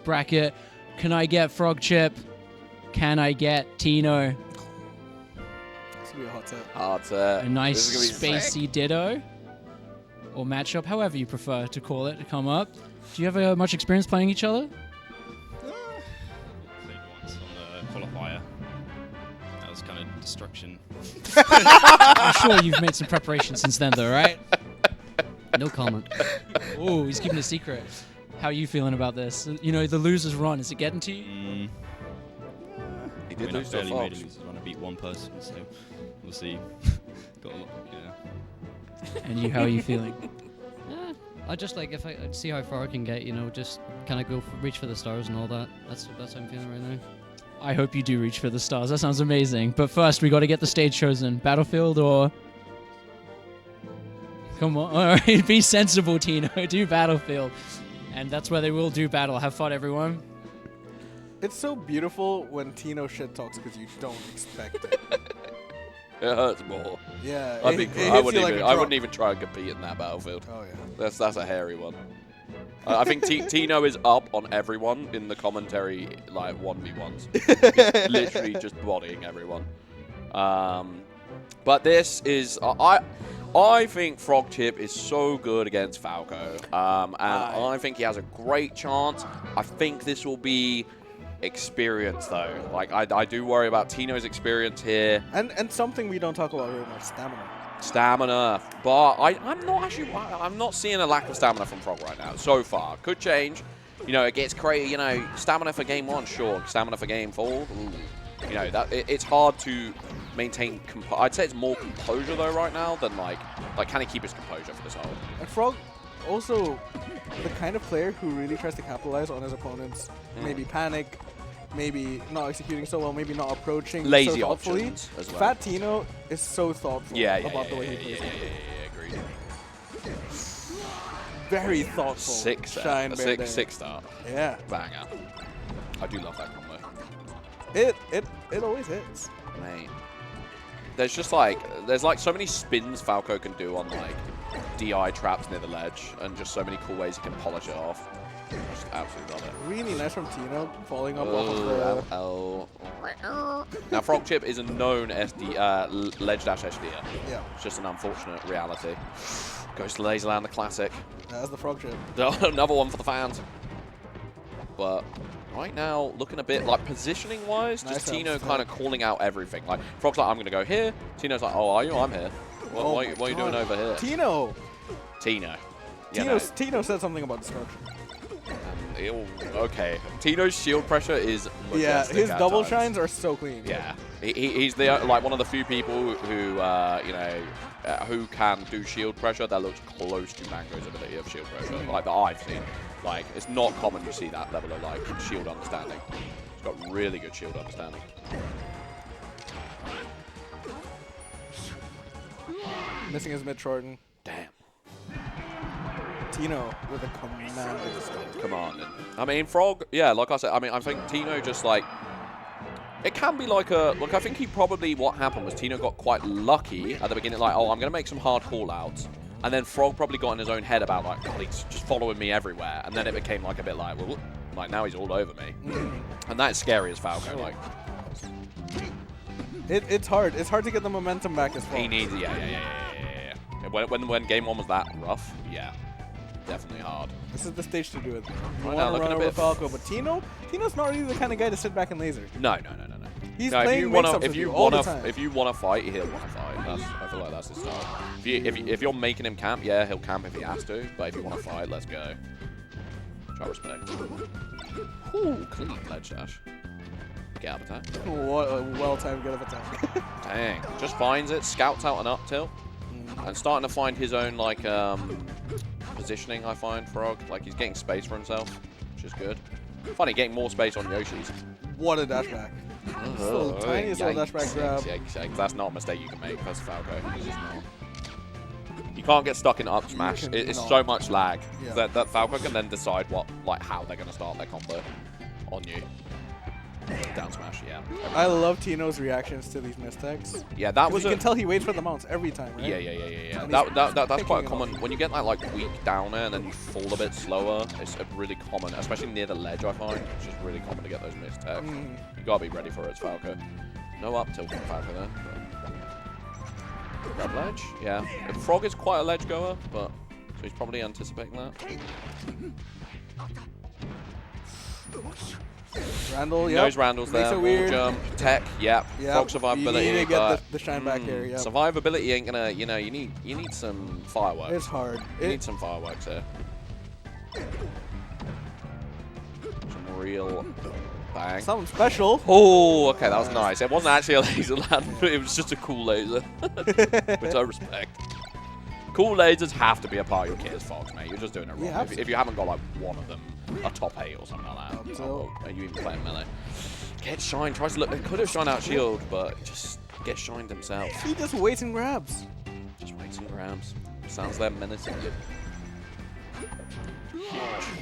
bracket. Can I get Frogchip? Can I get Tino? This will be a hot set. Hard set. A nice This is gonna be spacey ditto? Or matchup, however you prefer to call it, to come up. Do you have much experience playing each other? Played once on the qualifier. That was kind of destruction. I'm sure you've made some preparation since then, though, right? No comment. Oh, he's keeping a secret. How are you feeling about this? You know, the loser's run, is it getting to you? He did I lose to a barely made a Fox. loser's run. I beat one person, so we'll see. Got a lot, yeah. And you, how are you feeling? I just like if I'd see how far I can get, you know, just kind of reach for the stars and all that. That's how I'm feeling right now. I hope you do reach for the stars. That sounds amazing. But first, we got to get the stage chosen. Battlefield or... Come on. All right, be sensible, Tino. Do Battlefield. And that's where they will do battle. Have fun, everyone. It's so beautiful when Tino shit talks because you don't expect it. It hurts more. Yeah, I wouldn't even try and compete in that Battlefield. Oh yeah. That's a hairy one. I think Tino is up on everyone in the commentary, like 1v1s. He's literally just bodying everyone. But this is I think Frogchip is so good against Falco, and I think he has a great chance. I think this will be experience though. Like I do worry about Tino's experience here. And something we don't talk about very much, stamina. But I'm not seeing a lack of stamina from Frog right now so far. Could change. You know, it gets crazy. You know, stamina for game 1, sure. Stamina for game 4, ooh. You know, it's hard to maintain. I'd say it's more composure though right now than like can he keep his composure for this whole? And Frog also the kind of player who really tries to capitalize on his opponents. Maybe panic, maybe not executing so well, maybe not approaching lazy so thoughtfully. options as well. Fat Tino is so thoughtful about the way he plays. Agreed. Very thoughtful. A six star. Yeah. Banger. I do love that combo. It always hits. Mate. There's like so many spins Falco can do on like DI traps near the ledge, and just so many cool ways he can polish it off. Just absolutely love it. Really nice from Tino, falling up off of the... Now Frogchip is a known ledge dash SDer. Yeah. It's just an unfortunate reality. Goes to Laserland, the classic. That's the Frogchip. Another one for the fans. But right now, looking a bit like positioning-wise, just Tino kind of calling out everything. Like Frog's like, I'm going to go here. Tino's like, oh, are you? I'm here. What are you doing over here? Tino. Tino said something about destruction. Okay. Tino's shield pressure is majestic. Yeah, his double times. shines are so clean. Yeah, he's the like one of the few people who who can do shield pressure that looks close to Mango's ability of shield pressure, like that I've seen. Like it's not common to see that level of like shield understanding. He's got really good shield understanding. Missing his mid-shorten. Damn. Tino with a commanding start. Commanding. I mean, Frog, yeah, like I said, I mean, I think Tino just like, it can be like a, look, I think what happened was Tino got quite lucky at the beginning, like, oh, I'm going to make some hard call-outs. And then Frog probably got in his own head about, like, God, he's just following me everywhere. And then it became like a bit like, well, like, now he's all over me. And that's scary as Falco, like. It's hard. It's hard to get the momentum back as well. He needs, yeah. When game 1 was that rough, yeah. Definitely hard. This is the stage to do it. You Right want now, to run looking a over bit Falco, but Tino's not really the kind of guy to sit back and laser. No. He's No, playing mix-ups with you all the time. if you want to fight, he'll want to fight. I feel like that's his style. If you're making him camp, yeah, he'll camp if he has to. But if you want to fight, let's go. Try respect. Ooh, clean ledge dash. Get out of attack. What a well-timed get of attack. Dang, just finds it, scouts out an up tilt, and starting to find his own like positioning. I find Frog like he's getting space for himself, which is good. Funny getting more space on Yoshi's. What a dashback. Tiniest little dashback grab. Yikes. That's not a mistake you can make versus Falco. It's just not. You can't get stuck in up smash. It's so much lag that Falco can then decide how they're going to start their combo on you. Down smash, yeah. I love Tino's reactions to these mistakes. Yeah, that was You can tell he waits for the mounts every time, right? Yeah. And That's he's quite picking it common. off. When you get that like weak down air and then you fall a bit slower, it's a really common, especially near the ledge, I find. It's just really common to get those mistakes. You gotta be ready for it, Falco. No up tilt from Falco there. Grab ledge, yeah. The Frog is quite a ledge goer, but so he's probably anticipating that. Randall, Knows Randall's Makes there. it Wall weird. jump, tech, yep. Frog survivability. You need to get but, the shine back here, yeah. Survivability ain't gonna, you know, you need some fireworks. It's hard. You need some fireworks here. Some real bang. Something special. Oh, okay, that was nice. It wasn't actually a laser land, but it was just a cool laser, which I respect. Cool lasers have to be a part of your kit as Fox, mate. You're just doing it wrong. Yeah, if you haven't got like one of them, a top 8 or something like that, So- are you even playing melee? Get shine. Tries to look. They could have shine out shield, but just get shined himself. He just waits and grabs. Just waits and grabs. Sounds there menacing.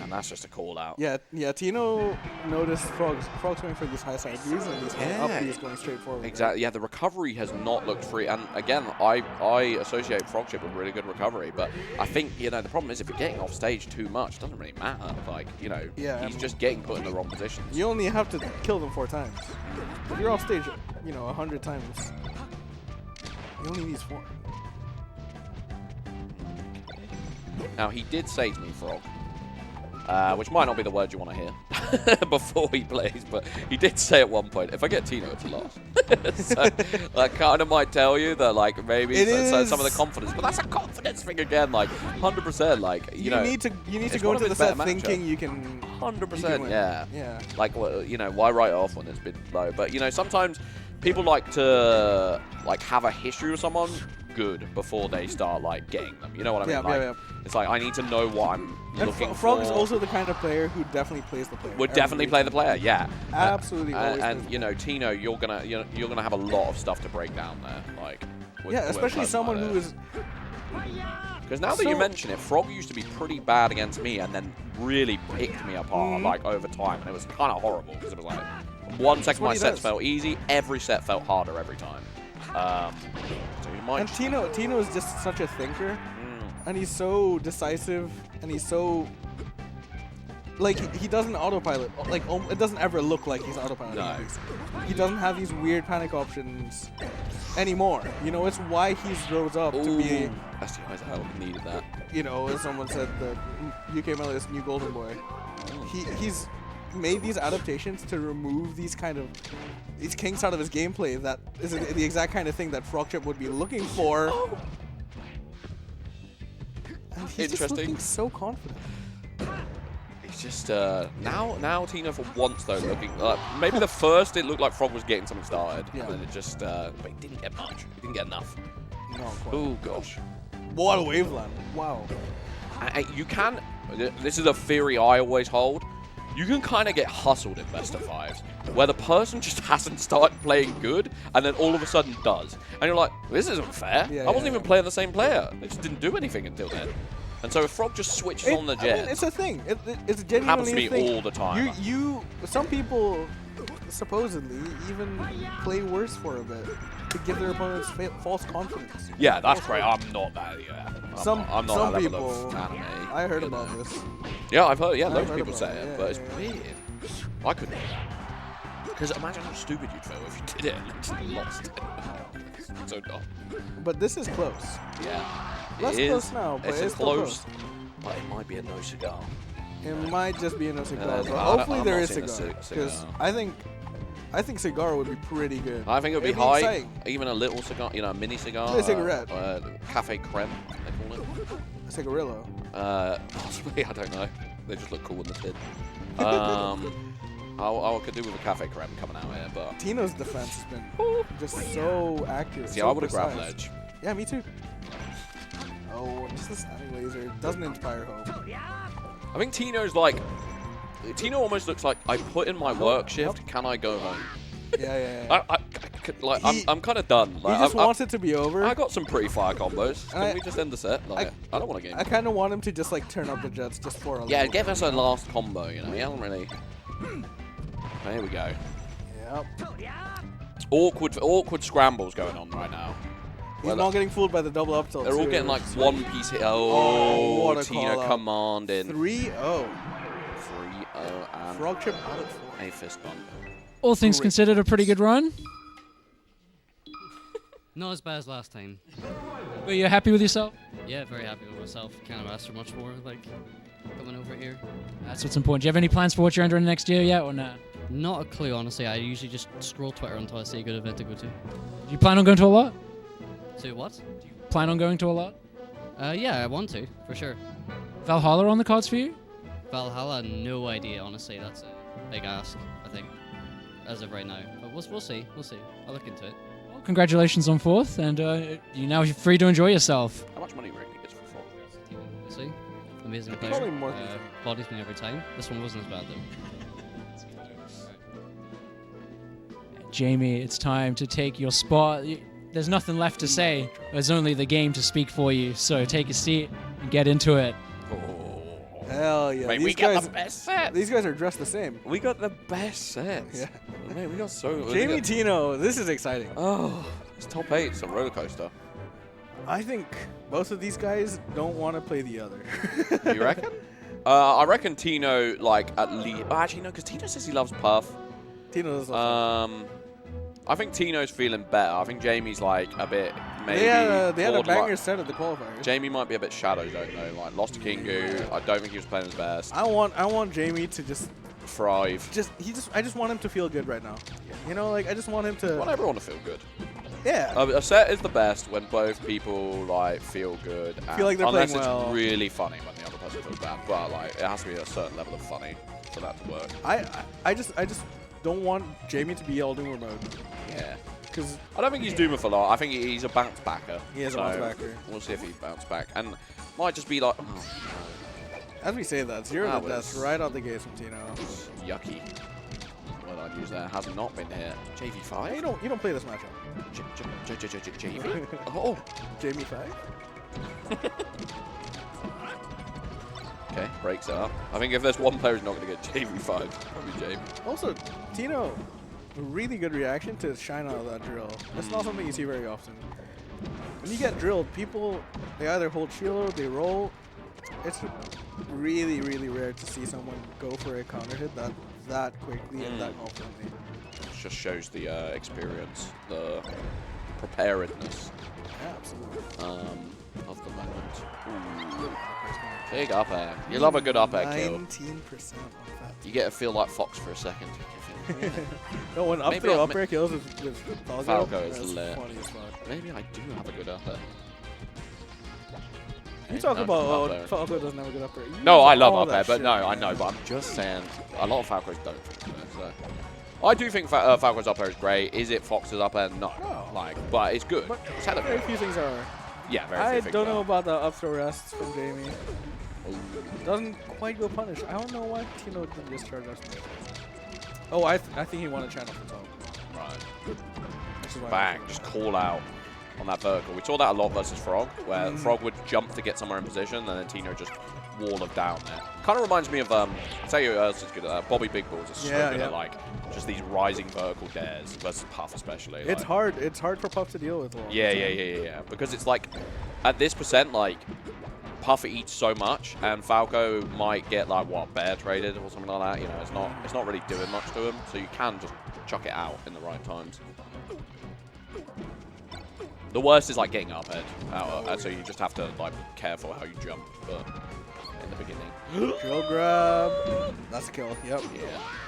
And that's just a call out. Yeah. Tino noticed Frog's going for these high side views and these high up views going straight forward. Exactly. Yeah, the recovery has not looked free. And again, I associate Frogchip with really good recovery. But I think, you know, the problem is if you're getting off stage too much, it doesn't really matter. Like, you know, he's just getting put in the wrong positions. You only have to kill them 4 times. If you're off stage, you know, 100 times, you only need 4. Now, he did say to me, Frog, which might not be the words you want to hear before he plays, but he did say at one point, if I get Tino, it's a loss. So that kind of might tell you that, like, maybe some of the confidence, but that's a confidence thing again, like, 100%, like, you know. You need to go one of into the his set better thinking matchups. you can. 100%, yeah. Yeah. Like, well, you know, why write it off when it's been low? But, you know, sometimes people like to, like, have a history with someone good before they start, like, getting them. You know what I mean? Like, it's like, I need to know what I'm looking for. Frog is also the kind of player who definitely plays the player. Would definitely play the player, yeah. Absolutely. And you know, Tino, you're gonna have a lot of stuff to break down there, like. Yeah, especially someone who is. Because now that you mention it, Frog used to be pretty bad against me, and then really picked me apart like over time, and it was kind of horrible because it was like 1 second my sets felt easy, every set felt harder every time. So you might. And Tino is just such a thinker. And he's so decisive, and he's so, like, he doesn't autopilot. Like, it doesn't ever look like he's autopiloting. No. He doesn't have these weird panic options anymore. You know, it's why he's rose up to be. STI's out. Needed that. You know, as someone said, the UK Mellis new golden boy. He's made these adaptations to remove these kinks out of his gameplay. That is the exact kind of thing that Frogchip would be looking for. And he's just looking so confident. It's just now Tino for once though looking maybe the first it looked like Frog was getting something started, and then it just but he didn't get much. He didn't get enough. No, quite. Oh gosh. What a waveland! Wow. You can. This is a theory I always hold. You can kind of get hustled in best of 5s, where the person just hasn't started playing good, and then all of a sudden does. And you're like, this isn't fair. I wasn't even playing the same player. They just didn't do anything until then. And so if Frog just switches on the jet... I mean, it's a thing. It's genuinely happens to me a thing. all the time. Some people supposedly even play worse for a bit to give their opponents false confidence. Yeah, that's great. I'm not that. Yeah, I'm not some that people. level of anime. I heard about this. Yeah, I've heard. Yeah, I've loads of heard people about say it, it, yeah, but it's yeah. weird. I couldn't do that. Because imagine how stupid you'd feel if you did it and just lost it. It's so dumb. But this is close. Yeah. Less it is. close now, but it's still close. But it might be a no cigar. It might just be a no cigar, Yeah, but I'm hopefully not there is seeing a cigar. cigar. Because I think cigar would be pretty good. I think it would be It'd high. exciting. Even a little cigar, you know, a mini cigar. A cigarette. Cafe creme, they call it. A cigarillo. Possibly, I don't know. They just look cool in the tin. I could do with a cafe creme coming out here, but... Tino's defense has been just so accurate. See, so I would have grabbed precise. ledge. Yeah, me too. Oh, just the standing laser doesn't inspire hope. I think Tino's like... Tino almost looks like, I put in my work shift, can I go home? Yeah. I'm kind of done. Like, He just wants it to be over. I got some pretty fire combos. Can we just end the set? Like, I don't want to game. I kind of want him to just like turn up the jets just for a Yeah, little give bit. us a last combo, you know. He hasn't really... Here we go. Yep. Awkward scrambles going on right now. He's not getting fooled by the double up tilt. They're all too. getting like one piece hit. Oh, what a Tino call out. commanding. 3-0. 3-0 and Frogchip out of 4. a fist bump. All things Great. considered, a pretty good run. Not as bad as last time. But you're happy with yourself? Yeah, very happy with myself. Can't have asked for much more, like, coming over here. That's what's important. Do you have any plans for what you're entering next year yet, or not? Not a clue, honestly. I usually just scroll Twitter until I see a good event to go to. Do you plan on going to a lot? To what? Plan on going to a lot? Yeah, I want to, for sure. Valhalla on the cards for you? Valhalla, no idea, honestly. That's a big ask, I think, as of right now. But we'll see. We'll see. I'll look into it. Well, congratulations on 4th, and you're now free to enjoy yourself. How much money Rick gets for 4? We'll see. Amazing player. Probably more than that. Bodies me every time. This one wasn't as bad, though. Jamie, it's time to take your spot. There's nothing left to say. There's only the game to speak for you. So take a seat and get into it. Hell yeah. Mate, these we guys, got the best set. These guys are dressed the same. We got the best sets. Yeah. Mate, we got so. Jamie Tino, this is exciting. Oh, it's top 8. It's a roller coaster. I think both of these guys don't want to play the other. You reckon? I reckon Tino, like, at least. Oh, actually, no, because Tino says he loves Puff. Tino does love I think Tino's feeling better. I think Jamie's, like, a bit maybe. They had a banger borderline. set at the qualifiers. Jamie might be a bit shadow, don't know. Like, lost to Kingu. I don't think he was playing his best. I want Jamie to just Thrive. I just want him to feel good right now. You know, like I just want him I want to. everyone to feel good. Yeah. A set is the best when both people like feel good. And Feel like they're unless playing well. it's really funny when the other person feels bad. But like, it has to be a certain level of funny for that to work. I just don't want Jamie to be all doomer mode. Yeah. Because I don't think he's doomer for long. I think he's a bounce backer. He is a So bounce backer. We'll see if he bounce back. And might just be like, oh, as we say that, 0 That to death was- right out the gates from Tino. yucky. What I'd use there has not been hit. JV5? Hey, you don't play this matchup. JV? Oh. Jamie 5. Okay, breaks it up. I think if there's one player who's not going to get JV5, probably Jamie. Also, Tino, really good reaction to shine out of that drill. That's not something you see very often. When you get drilled, people, they either hold shield, they roll. It's really, really rare to see someone go for a counter hit that quickly and that confidently. It just shows the experience, the preparedness Yeah, absolutely. of the moment. Ooh. Big up air. You love a good up air kill. 19% off that. You get to feel like Fox for a second. No, when up Maybe throw I'll up air kills with Falco is that's lit. funny as fuck. Maybe I do have a good up air. You talk No, about up oh, air. Falco doesn't have a good up air. You No, use I love all up that air, but shit, no, I man. know, but I'm just saying a lot of Falcos don't. So. I do think Falco's up air is great. Is it Fox's up air? No. No. Like, but it's good. But It's had a very few things are. yeah, very I few things don't know are. about the up throw rests from Jamie. Ooh. Doesn't quite go punish. I don't know why Tino didn't discharge us. Oh, I think he wanted channel from top. Right. Which is why Bang, just call out on that vertical. We saw that a lot versus Frog, where Frog would jump to get somewhere in position, and then Tino just wall of down there. Kind of reminds me of, I'll tell you who else is good at that. Bobby Big Balls is so Yeah, good yeah. at, like, just these rising vertical dares versus Puff especially. It's like. hard. It's hard for Puff to deal with. a lot of Yeah, the yeah, time. yeah. Because it's like, at this percent, like, Puff eats so much, and Falco might get, like, what, bear traded or something like that. You know, it's not really doing much to him, so you can just chuck it out in the right times. The worst is like getting up head, so you just have to like be careful how you jump. But in the beginning, Drill grab. That's a kill. Yep. yeah,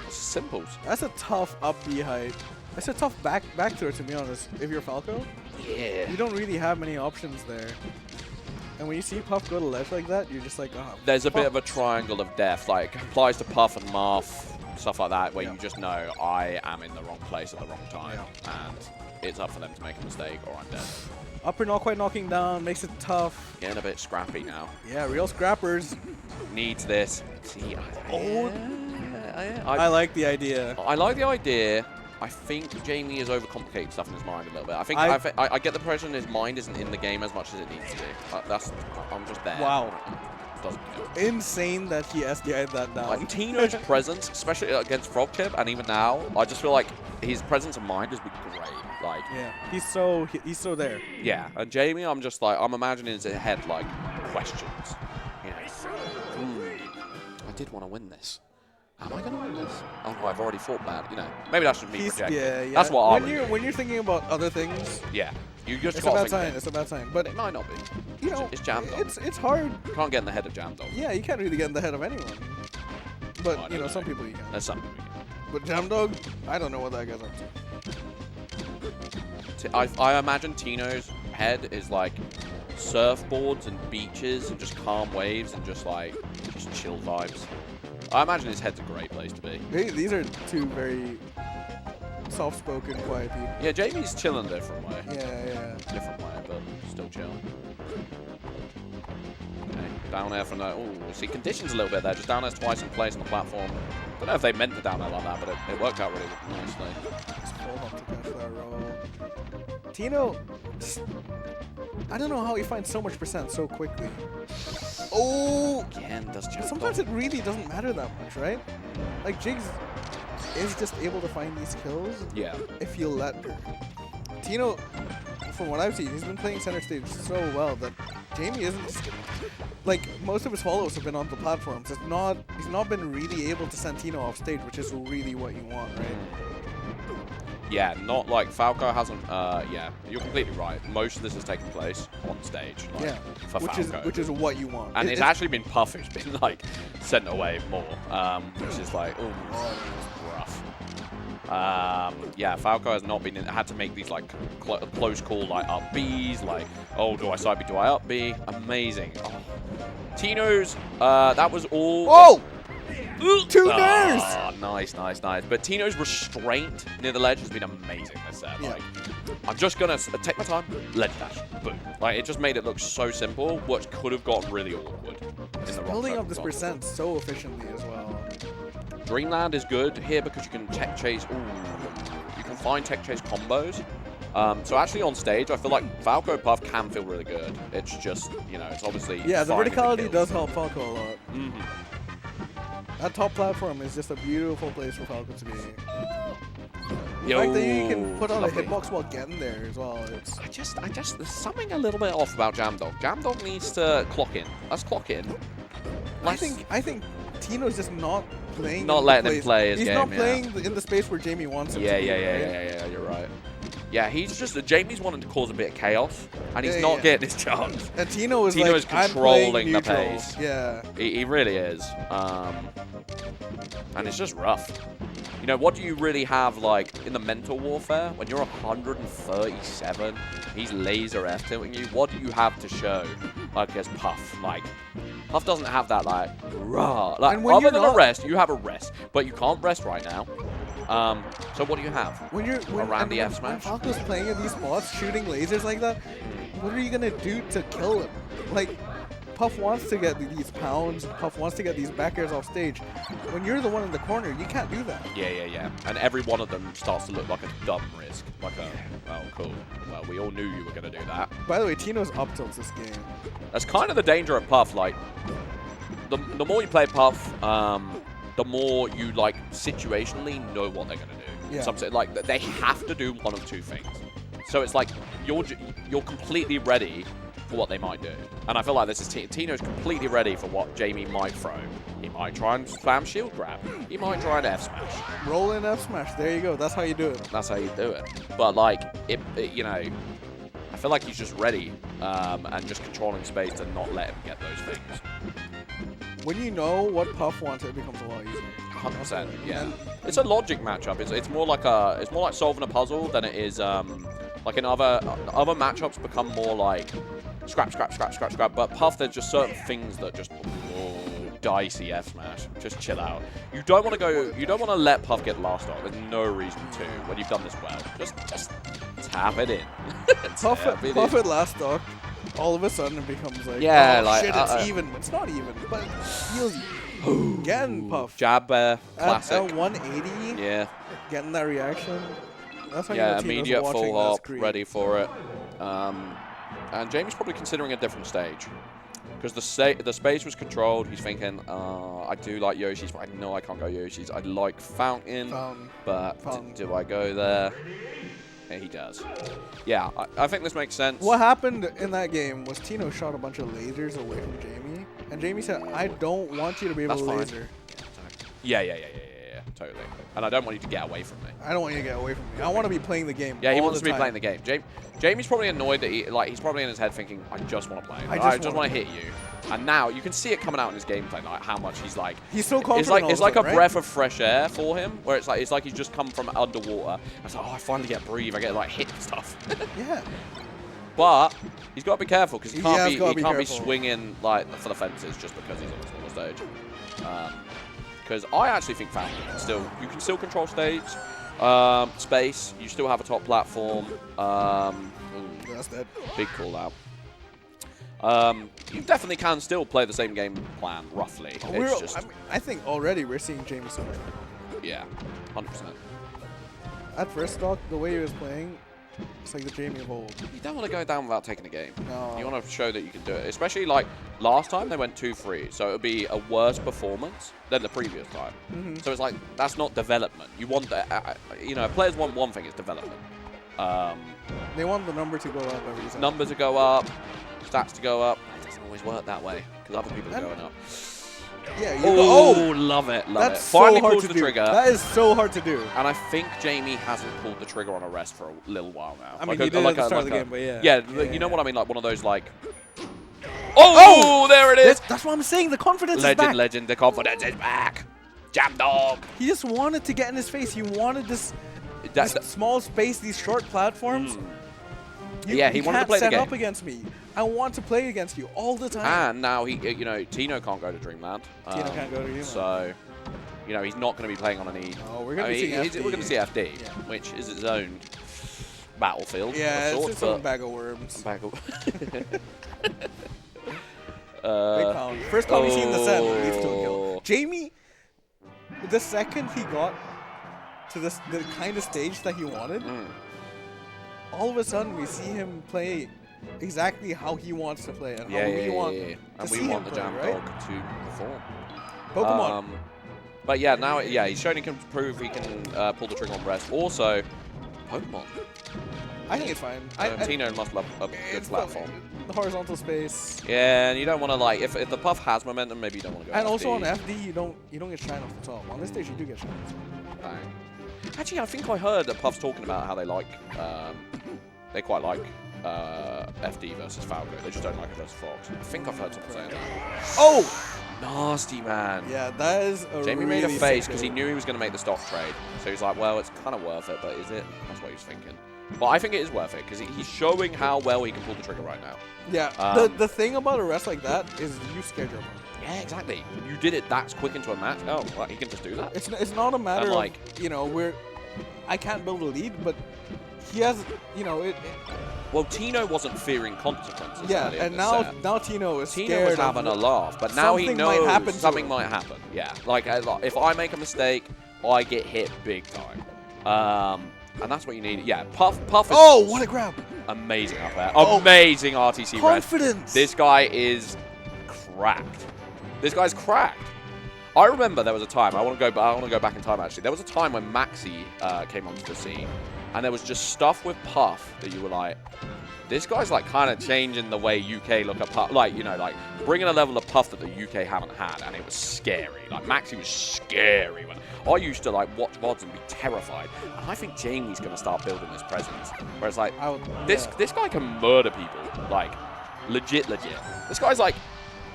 it's simples. That's a tough up B height. That's a tough back throw, to be honest. If you're Falco, Yeah. you don't really have many options there. And when you see Puff go to ledge like that, you're just like, oh. There's a bit fuck. of a triangle of death, like applies to Puff and Marth, stuff like that, where Yeah. you just know I am in the wrong place at the wrong time, and it's up for them to make a mistake or I'm dead. Upper not quite knocking down, makes it tough. Getting a bit scrappy now. Yeah, real scrappers. Needs this. See, I like the idea. I like the idea. I think Jamie is overcomplicating stuff in his mind a little bit. I think I get the impression his mind isn't in the game as much as it needs to be. I'm just there. Wow. doesn't kill. Insane that he SDI'd that down. Like, Tino's presence, especially against Frogchip, and even now, I just feel like his presence of mind has been great. Like, yeah, he's so there. yeah. And Jamie, I'm just like, I'm imagining his head like questions. You know, I did want to win this. Am I going to win this? Oh no, I've already fought bad. You know, maybe that's just me projecting. Yeah. That's what when you're thinking about other things. Yeah, you just It's a bad sign. It's a bad sign. But it might not be. you know, It's Jam Dog. It's hard. You can't get in the head of Jam Dog. Yeah, you can't really get in the head of anyone. But I you don't know, some people you can. That's something we can. But Jam Dog, I don't know what that guy's up to. I imagine Tino's head is like surfboards and beaches and just calm waves and just chill vibes. I imagine his head's a great place to be. These are two very soft-spoken, quiet people. Yeah, Jamie's chilling a different way. Yeah. Different way, but still chill. Okay, down air from there. Oh, see, conditions a little bit there. Just down air twice in place on the platform. Don't know if they meant to down air like that, but it worked out really nicely. Just full up to catch that roll. Tino, I don't know how he finds so much percent so quickly. Oh! Again, does Jam Sometimes Dog. it really doesn't matter that much, right? Like, Jigs is just able to find these kills Yeah. if you let her. Tino, from what I've seen, he's been playing center stage so well that Jamie isn't just, like, most of his follows have been on the platforms. He's not been really able to send Tino off stage, which is really what you want, right? Yeah, not like Falco hasn't. Yeah, you're completely right. Most of this has taken place on stage. Like, Yeah, for Falco. which is what you want. And it's actually been Puff who's been like sent away more, which is like, oh, rough. Yeah, Falco has not been had to make these like close call like up Bs, like, oh, do I side B, do I up B? Amazing. Oh. Tino's, that was all. Oh! Two nairs! Oh, nice. But Tino's restraint near the ledge has been amazing this set. Yeah. Like, I'm just gonna take my time, ledge dash, boom. Like, it just made it look so simple, which could have gotten really awkward in the wrong Building up this circumstances. percent so efficiently as well. Dreamland is good here because you can tech chase. Ooh, you can find tech chase combos. So actually on stage, I feel like Falco Puff can feel really good. It's just, you know, it's obviously Yeah, the finding verticality kills. does help Falco a lot. Mhm. That top platform is just a beautiful place for Falco to be. The Yo, fact that you can put on lovely. a hitbox while getting there as well. It's I just, there's something a little bit off about Jam Dog. Jam Dog needs to clock in. Let's clock in. I think Tino's just not playing. Not in the letting him place. play his He's game, not yeah. playing in the space where Jamie wants him to be. Yeah, you're right. Yeah, he's just, Jamie's wanting to cause a bit of chaos, and he's Yeah, not yeah. getting his chance. And Tino is Tino like, is I'm playing controlling the neutral. pace. Yeah. He really is. And it's just rough. You know, what do you really have, like, in the mental warfare? When you're 137, he's laser F-tilting you, what do you have to show, like, as Puff? Like, Puff doesn't have that, like, rah. Like, And when other you're than a not- rest, you have a rest. But you can't rest right now. So what do you have? When you're Around the F when smash? Falco's playing at these spots, shooting lasers like that, what are you gonna do to kill him? Like, Puff wants to get these pounds. Puff wants to get these back airs off stage. When you're the one in the corner, you can't do that. Yeah. And every one of them starts to look like a dumb risk. Like a, oh, cool. Well, we all knew you were going to do that. By the way, Tino's up tilts this game. That's kind of the danger of Puff. Like, the more you play Puff, the more you, like, situationally know what they're going to do. Yeah. Something like, they have to do one of two things. So it's like, you're completely ready for what they might do. And I feel like this is Tino's completely ready for what Jamie might throw. He might try and spam shield grab. He might try an F smash. Roll in F smash. There you go. That's how you do it. That's how you do it. But like, you know, I feel like he's just ready and just controlling space to not let him get those things. When you know what Puff wants, it becomes a lot easier. 100%. Yeah. And It's a logic matchup. It's more like solving a puzzle than it is like in other matchups become more like scrap. But Puff, there's just certain things that just dicey F smash. Just chill out. You don't want to let Puff get last off. There's no reason to when you've done this well. Just tap it in. Puff Tap it at in. last stock, all of a sudden it becomes like, Yeah, oh like, shit, it's even. It's not even, but it feels getting Puff. Jab bear, At classic. 180, Yeah. getting that reaction. That's how Yeah, you know Tino's immediate watching full this hop, creep. ready for it. And Jamie's probably considering a different stage. Because the space was controlled. He's thinking, I do like Yoshi's, but I know I can't go Yoshi's. I like Fountain, but do I go there? Yeah, he does. Yeah, I think this makes sense. What happened in that game was Tino shot a bunch of lasers away from Jamie, and Jamie said, I don't want you to be able to laser. Yeah, totally. And I don't want you to get away from me. I don't want you to get away from me. I want to be playing the game. Yeah, he all wants the to be time. playing the game. Jamie's probably annoyed that he's probably in his head thinking, I just want to play. I just want to hit you. And now you can see it coming out in his gameplay, like how much he's like. He's so confident. It's like a breath of fresh air for him, where it's like he's just come from underwater. And it's like, oh, I finally get to breathe. I get to like hit stuff. Yeah. But he's got to be careful because he can't be careful. swinging like for the fences just because he's on the smaller stage. Because I actually think Fountain you can still control stage, space. You still have a top platform. That's that. Big call out. You definitely can still play the same game plan roughly. I think already we're seeing Jamie so much. Yeah, 100%. At first stock, the way he was playing, it's like the Jamie of old. You don't want to go down without taking a game. No. You want to show that you can do it. Especially like last time they went 2-3, so it would be a worse performance than the previous time. So it's like that's not development. You want that. Players want one thing: it's development. They want the number to go up every time. Number to go up, stats to go up. It doesn't always work that way because other people are going up. Yeah. Love it. That's Finally so hard pulls to the do. trigger. That is so hard to do. And I think Jamie hasn't pulled the trigger on a rest for a little while now. I mean, he did at the start of the game, but yeah. You know what I mean? Like one of those like... Oh, there it is! That's what I'm saying. The confidence is back. Legend, the confidence is back. Jam dog. He just wanted to get in his face. He wanted this small space, these short platforms. He wanted to play the game. Set up against me. I want to play against you all the time. And now Tino can't go to Dreamland. Tino can't go to Dreamland. So, he's not going to be playing on any. Oh, we're going to see FD. We're going to see FD, which is its own battlefield. Yeah, of sorts, it's its own bag of worms. Big pound. First time we seen the set leads to a kill. Jamie, the second he got to the kind of stage that he wanted, all of a sudden we see him play exactly how he wants to play and how we want to and see we want him the play, Jam right? Dog to perform. Pokemon. But yeah, now he's shown he can prove he can pull the trigger on rest. Also, Pokemon. I think it's fine. Tino must love a good platform. The horizontal space. Yeah, and you don't want to if the puff has momentum, maybe you don't want to go. And FD. also on FD, you don't get shine off the top. On this stage, you do get shine. Bang. Actually, I think I heard that Puff's talking about how they they quite like FD versus Falco. They just don't like it versus Fox. I think I've heard someone saying that. Oh! Nasty, man. Yeah, that is a Jamie really made a face because sick he knew he was going to make the stock trade. So he's like, well, it's kind of worth it, but is it? That's what he was thinking. But I think it is worth it because he's showing how well he can pull the trigger right now. Yeah, the thing about a rest like that is you scared your opponent. Yeah, exactly. You did it that quick into a match. Oh, well, he can just do that. It's not a matter of, I can't build a lead, but he has, Well, Tino wasn't fearing consequences. Yeah, and now Tino is Tino scared was having a laugh, but now he knows something might happen. Yeah, like if I make a mistake, I get hit big time. And that's what you need. Yeah, Puff is what a grab! Amazing up there. Amazing RTC confidence. Rest. This guy is cracked. This guy's cracked. I remember there was a time. I want to go back in time. Actually, there was a time when Maxi came onto the scene, and there was just stuff with Puff that you were like, this guy's like kind of changing the way UK look at Puff. Like bringing a level of Puff that the UK haven't had, and it was scary. Like Maxi was scary. I used to watch VODs and be terrified. And I think Jamie's going to start building this presence, where it's like this guy can murder people, like legit. This guy's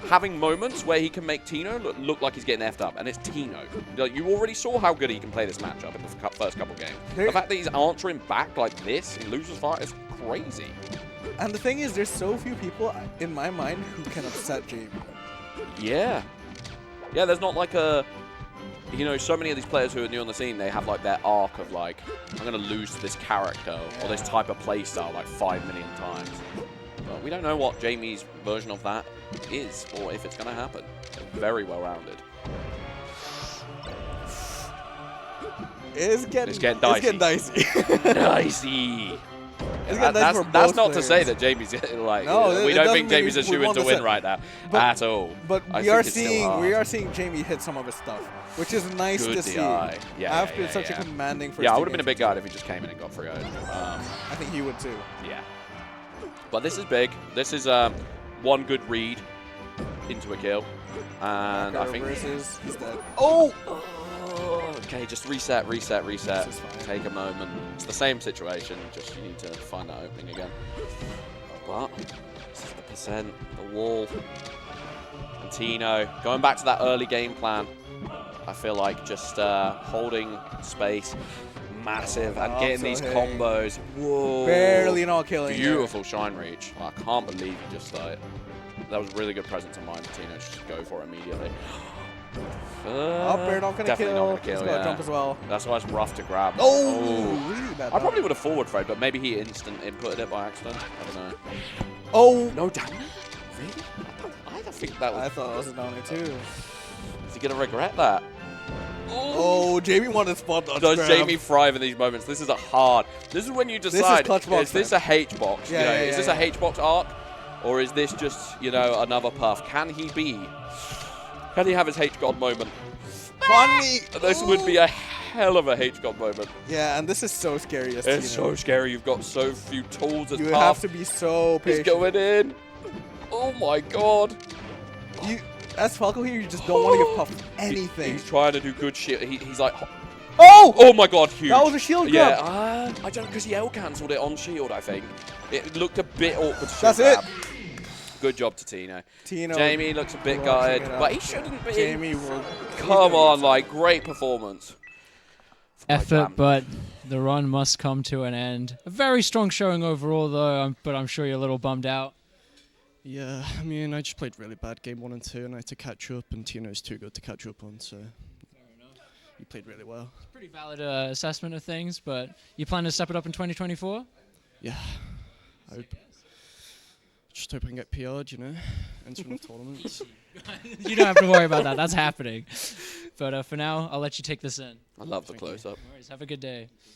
having moments where he can make Tino look like he's getting effed up, and it's Tino. You already saw how good he can play this matchup in the first couple games. The fact that he's answering back like this in losers fight is crazy. And the thing is, there's so few people in my mind who can upset Jamie. Yeah. Yeah, there's not so many of these players who are new on the scene, they have their arc of I'm going to lose to this character or this type of playstyle 5 million times. But we don't know what Jamie's version of that is or if it's going to happen. Very well-rounded. It's getting dicey. Dicey. It's got nice for That's both not to say players. that Jamie's like. No, we it don't doesn't think mean Jamie's a we shoe in want to to win say- right now but- at all. But I we are think it's still seeing hard. Jamie hit some of his stuff, which is nice Good to see. DI. Yeah, After such a commanding first. Yeah, I two would have been a games. big guy if he just came in and got 3-0'd. I think he would too. Yeah. But this is big. This is one good read into a kill. And I think... Reverses, he's dead. Oh! Okay, just reset. This is fine. Take a moment. It's the same situation, just you need to find that opening again. But this is the percent, the wall. And Tino, going back to that early game plan, I feel like just holding space, massive, and getting these hitting. combos. Whoa. Barely not killing. Beautiful shine reach. I can't believe he just started. That was really good presence of mine for Tino. Just go for it immediately. Up air not gonna Definitely kill. not gonna He's kill, got yeah. jump as well. That's why it's rough to grab. Oh, really bad. I probably would have forward frayed, but maybe he instant inputted it by accident. I don't know. Oh, No damage? Really? I don't think that was. I thought I was down there too. Is he gonna regret that? Oh, Jamie wanted to spot dodge Does grab. Jamie thrive in these moments? This is a hard. This is when you is decide. clutch box Is this a H box? Yeah, You know, yeah, is this yeah, a H box arc, or is this just another puff? Can he be? Can he have his H god moment? Funny. This would be a hell of a H god moment. Yeah, and this is so scary as It's Tino. so scary. You've got so few tools as You puff. have to be so He's patient. going in. Oh my god. You, as Falco here, you just don't want to give Puff anything. He's trying to do good shit. He's like, Oh! oh my god, huge. That was a shield Yeah, grab. I don't know, because he L cancelled it on shield, I think. It looked a bit awkward to shield That's it. grab. Good job to Tino. Tino. Jamie looks a bit clutching gutted, it but up. he shouldn't be. Jamie will. Come on, like, great performance. Effort, but the run must come to an end. A very strong showing overall, though, but I'm sure you're a little bummed out. Yeah, I mean, I just played really bad game 1 and 2, and I had to catch up, and Tino's too good to catch up on, so he played really well. Pretty valid assessment of things, but you plan to step it up in 2024? Yeah, I hope. Just hope I can get PR'd, enter enough tournaments. You don't have to worry about that. That's happening. But for now, I'll let you take this in. I love the Thank you. close-up. No worries. Have a good day.